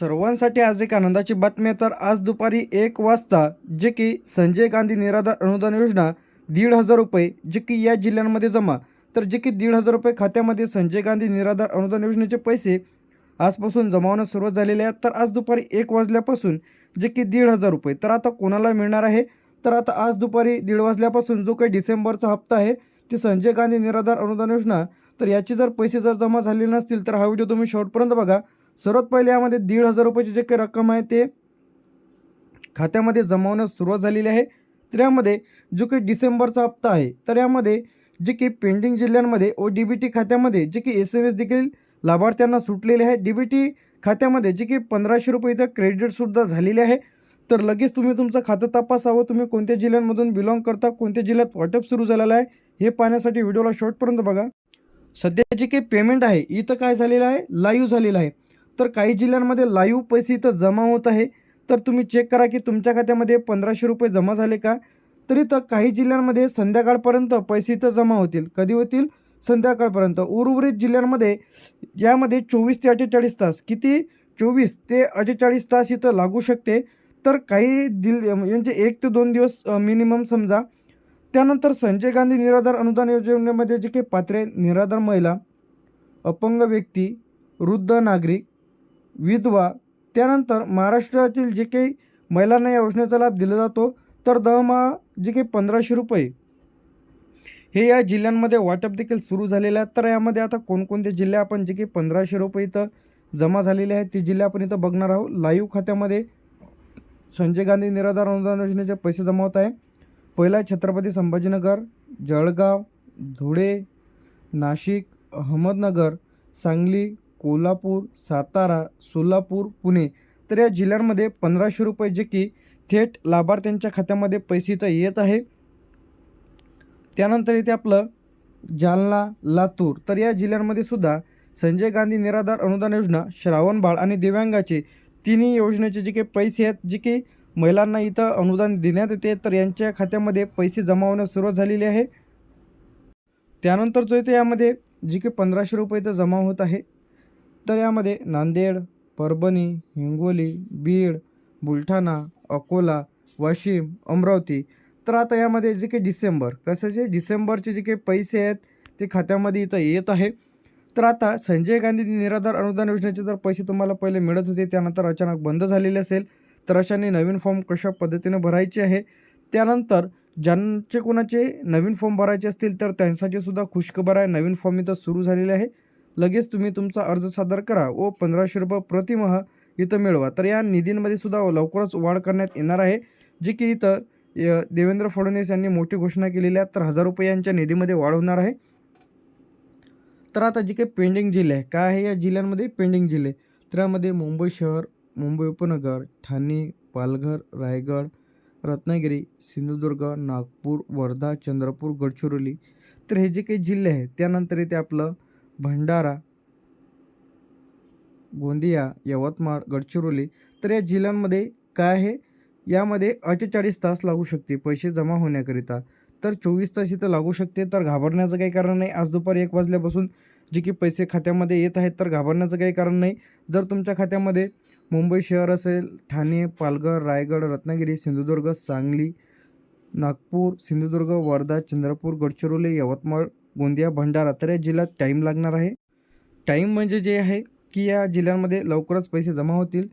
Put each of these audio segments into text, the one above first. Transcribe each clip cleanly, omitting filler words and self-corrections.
सर्वांसाठी आज एक आनंदाची बातमी आहे. तर आज दुपारी 1 वाजता जे की संजय गांधी निराधार अनुदान योजना 1,500 रुपये जे की या जिल्ह्यांमध्ये जमा. तर जे की 1,500 रुपये खात्यामध्ये संजय गांधी निराधार अनुदान योजनेचे पैसे आजपासून जमा होण्यास सुरुवात झालेली आहे. तर आज दुपारी 1 वाजल्यापासून जे की 1,500 रुपये तर आता कोणाला मिळणार आहे. तर आता आज दुपारी 1:30 वाजल्यापासून जो काही डिसेंबरचा हप्ता आहे ते संजय गांधी निराधार अनुदान योजना, तर याचे जर पैसे जमा झाले नसतील तर हा व्हिडिओ तुम्ही शेवटपर्यंत बघा. सर्वात पहिले यामध्ये 1,500 रुपयाची जे काही रक्कम आहे ते खात्यामध्ये जमा होण्यास सुरुवात झालेली आहे. तर यामध्ये जो काही डिसेंबरचा हप्ता आहे तर यामध्ये जे काही पेंडिंग जिल्ह्यांमध्ये व DBT खात्यामध्ये जे की SMS देखील लाभार्थ्यांना सुटलेले आहे. DBT खात्यामध्ये जे की 1,500 रुपये इथं क्रेडिटसुद्धा झालेले आहे. तर लगेच तुम्ही तुमचं खातं तपासावं. तुम्ही कोणत्या जिल्ह्यांमधून बिलॉंग करता, कोणत्या जिल्ह्यात वाटप सुरू झालेलं आहे हे पाहण्यासाठी व्हिडिओला शेवटपर्यंत बघा. सध्या जे काही पेमेंट आहे इथं काय झालेलं आहे, लाईव्ह झालेलं आहे. तर काही जिल्ह्यांमध्ये लाईव्ह पैसे इथं जमा होत आहे. तर तुम्ही चेक करा की तुमच्या खात्यामध्ये 1,500 रुपये जमा झाले का. तर इथं काही जिल्ह्यांमध्ये संध्याकाळपर्यंत पैसे इथं जमा होतील. कधी होतील? संध्याकाळपर्यंत. उर्वरित जिल्ह्यांमध्ये यामध्ये 24 ते 48 तास, किती 24 ते 48 तास इथं लागू शकते. तर काही म्हणजे 1 ते 2 दिवस मिनिमम समजा. त्यानंतर संजय गांधी निराधार अनुदान योजनेमध्ये जे काही पात्र निराधार महिला, अपंग व्यक्ती, वृद्ध नागरिक, विधवा, त्यानंतर महाराष्ट्रातील जे काही महिलांना या योजनेचा लाभ दिला जातो. तर दरमहा जे काही 1,500 रुपये हे या जिल्ह्यांमध्ये वाटप देखील सुरू झालेलं आहे. तर यामध्ये आता कोणकोणते जिल्हे आपण जे काही 1,500 रुपये इथं जमा झालेले आहेत ते जिल्हे आपण इथं बघणार आहोत. लाईव्ह खात्यामध्ये संजय गांधी निराधार अनुदान योजनेचे पैसे जमा होत आहे. पहिला छत्रपती संभाजीनगर, जळगाव, धुळे, नाशिक, अहमदनगर, सांगली, कोल्हापूर, सातारा, सोलापूर, पुणे. तर या जिल्ह्यांमध्ये 1,500 रुपये जे की थेट लाभार्थ्यांच्या खात्यामध्ये पैसे इथं येत आहे. त्यानंतर इथे आपलं जालना, लातूर, तर या जिल्ह्यांमध्ये सुद्धा संजय गांधी निराधार अनुदान योजना, श्रावणबाळ आणि दिव्यांगाचे तिन्ही योजनेचे जे काही पैसे आहेत जे की महिलांना इथं अनुदान देण्यात येते. तर यांच्या खात्यामध्ये पैसे जमा होण्यास सुरुवात झालेली आहे. त्यानंतर जो इथे यामध्ये जे काही 1,500 रुपये इथं जमा होत आहे. तर यामध्ये नांदेड, परभणी, हिंगोली, बीड, बुलढाणा, अकोला, वाशिम, अमरावती. तर आता यामध्ये जे काही डिसेंबरचे जे काही पैसे आहेत ते खात्यामध्ये इथं येत आहे. तर आता संजय गांधी निराधार अनुदान योजनेचे जर पैसे तुम्हाला पहिले मिळत होते त्यानंतर अचानक बंद झालेले असेल तर अशाने नवीन फॉर्म कशा पद्धतीने भरायचे आहे. त्यानंतर ज्यांचे कोणाचे नवीन फॉर्म भरायचे असतील तर त्यांसाठी सुद्धा खुशखबर आहे, नवीन फॉर्म इथं सुरू झालेले आहे. लगेच तुम्ही तुमचा अर्ज सादर करा व 1,500 रुपये प्रतिमाह इथं मिळवा. तर या निधींमध्ये सुद्धा लवकरच वाढ करण्यात येणार आहे. जे की इथं देवेंद्र फडणवीस यांनी मोठी घोषणा केलेली आहे. तर 1,000 रुपये यांच्या निधीमध्ये वाढ होणार आहे. तर आता जे काही पेंडिंग जिल्हे आहे, काय आहे या जिल्ह्यांमध्ये पेंडिंग जिल्हे. तर यामध्ये मुंबई शहर, मुंबई उपनगर, ठाणे, पालघर, रायगड, रत्नागिरी, सिंधुदुर्ग, नागपूर, वर्धा, चंद्रपूर, गडचिरोली. तर हे जे काही जिल्हे आहेत त्यानंतर इथे आपलं भंडारा, गोंदिया, यवतमाळ, गडचिरोली. तर या जिल्ह्यांमध्ये काय आहे, यामध्ये 48 तास लागू शकते पैसे जमा होण्याकरिता. तर 24 तास इथं लागू शकते. तर घाबरण्याचं काही कारण नाही. आज दुपारी 1 वाजल्यापासून जे की पैसे खात्यामध्ये येत आहेत तर घाबरण्याचं काही कारण नाही. जर तुमच्या खात्यामध्ये मुंबई शहर असेल, ठाणे, पालघर, रायगड, रत्नागिरी, सिंधुदुर्ग, सांगली, नागपूर, सिंधुदुर्ग, वर्धा, चंद्रपूर, गडचिरोली, यवतमाळ, गोंदिया, भंडारा. तर या जिल्ह्यात टाईम लागणार आहे. टाईम म्हणजे जे आहे की या जिल्ह्यांमध्ये लवकरच पैसे जमा होतील.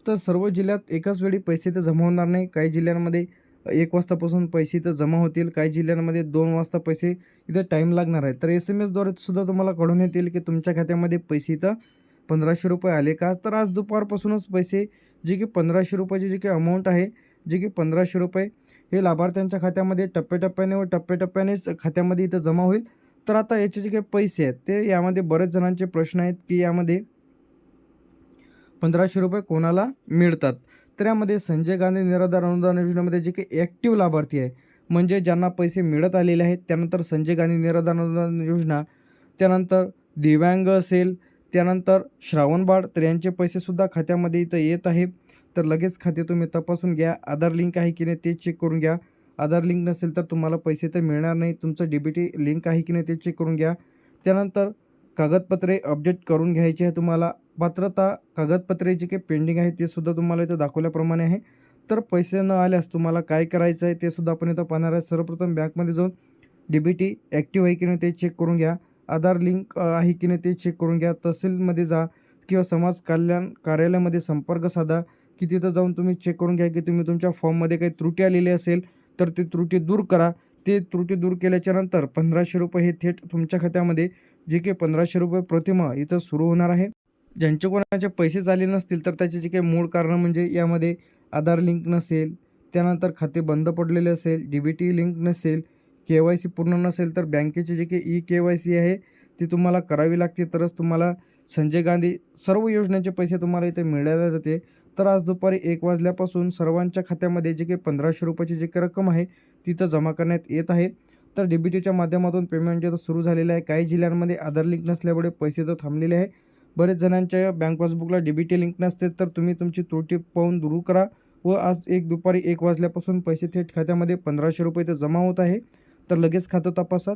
तर सर्व जिल्ह्यात एकाच वेळी पैसे तर जमा होणार नाही. काही जिल्ह्यांमध्ये 1 वाजतापासून पैसे इथं जमा होतील, काही जिल्ह्यांमध्ये 2 वाजता पैसे इथं टाईम लागणार आहे. तर SMS द्वारे सुद्धा तुम्हाला कळवण्यात येईल की तुमच्या खात्यामध्ये पैसे इथं 1,500 रुपये आले का. तर आज दुपारपासूनच पैसे जे की 1,500 रुपयाची जी काही अमाऊंट आहे, जे की 1,500 रुपये हे लाभार्थ्यांच्या खात्यामध्ये टप्प्याटप्प्यानेच खात्यामध्ये इथं जमा होईल. तर आता याचे जे काही पैसे आहेत ते यामध्ये बरेच जणांचे प्रश्न आहेत की यामध्ये 1,500 रुपये कोणाला मिळतात. तर यामध्ये संजय गांधी निराधार अनुदान योजनेमध्ये जे काही ॲक्टिव्ह लाभार्थी आहे म्हणजे ज्यांना पैसे मिळत आलेले आहेत, त्यानंतर संजय गांधी निराधार अनुदान योजना, त्यानंतर दिव्यांग असेल, त्यानंतर श्रावणबाळ, तर यांचे पैसेसुद्धा खात्यामध्ये इथं येत आहे. तर लगेच खाते तुम्ही तपासून घ्या. आधार लिंक आहे की नाही ते चेक करून घ्या. आधार लिंक नसेल तर तुम्हाला पैसे तर मिळणार नाही. तुमचं DBT लिंक आहे की नाही ते चेक करून घ्या. त्यानंतर कागदपत्रे अपडेट करून घ्यायची आहे तुम्हाला. पात्रता कागदपत्रे जे काही पेंडिंग आहे ते सुद्धा तुम्हाला इथं दाखवल्याप्रमाणे आहे. तर पैसे न आल्यास तुम्हाला काय करायचं आहे ते सुद्धा आपण इथं पाहणार आहे. सर्वप्रथम बँकमध्ये जाऊन डी-बी-टी ॲक्टिव्ह आहे की नाही ते चेक करून घ्या. आधार लिंक आहे की नाही ते चेक करून घ्या. तहसीलमध्ये जा किंवा समाज कल्याण कार्यालयामध्ये संपर्क साधा, की तिथं जाऊन तुम्ही चेक करून घ्या की तुम्ही तुमच्या फॉर्ममध्ये काही त्रुटी आलेली असेल तर ती त्रुटी दूर करा. ते त्रुटी दूर केल्याच्यानंतर ₹1500 हे थेट तुमच्या खात्यामध्ये जे काही ₹1500 प्रतिमाह इथं सुरू होणार आहे. ज्यांचे कोणाचे पैसेच आले नसतील तर त्याचे जे काही मूळ कारणं म्हणजे यामध्ये आधार लिंक नसेल, त्यानंतर खाते बंद पडलेले असेल, डी-बी-टी लिंक नसेल, के-वाय-सी पूर्ण नसेल, तर बँकेचे जे काही ई-के-वाय-सी आहे ती तुम्हाला करावी लागते. तरच तुम्हाला संजय गांधी सर्व योजनेचे पैसे तुम्हाला इथे मिळाले जाते. तर आज दुपारी 1 वाजल्यापासून सर्वांच्या खात्यामध्ये जे काही ₹1500 ची जी काही रक्कम आहे तिथं जमा करण्यात येत आहे. तर डी-बी-टीच्या माध्यमातून पेमेंट जे सुरू झालेलं आहे. काही जिल्ह्यांमध्ये आधार लिंक नसल्यामुळे पैसे तर थांबलेले आहे. बरेच जणांच्या बँक पासबुकला डी-बी-टी लिंक नसते, तर तुम्ही तुमची त्रुटी पाहून दूर करा व आज दुपारी 1 वाजल्यापासून पैसे थेट खात्यामध्ये ₹1500 इथे जमा होत आहे. तर लगेच खातं तपासा.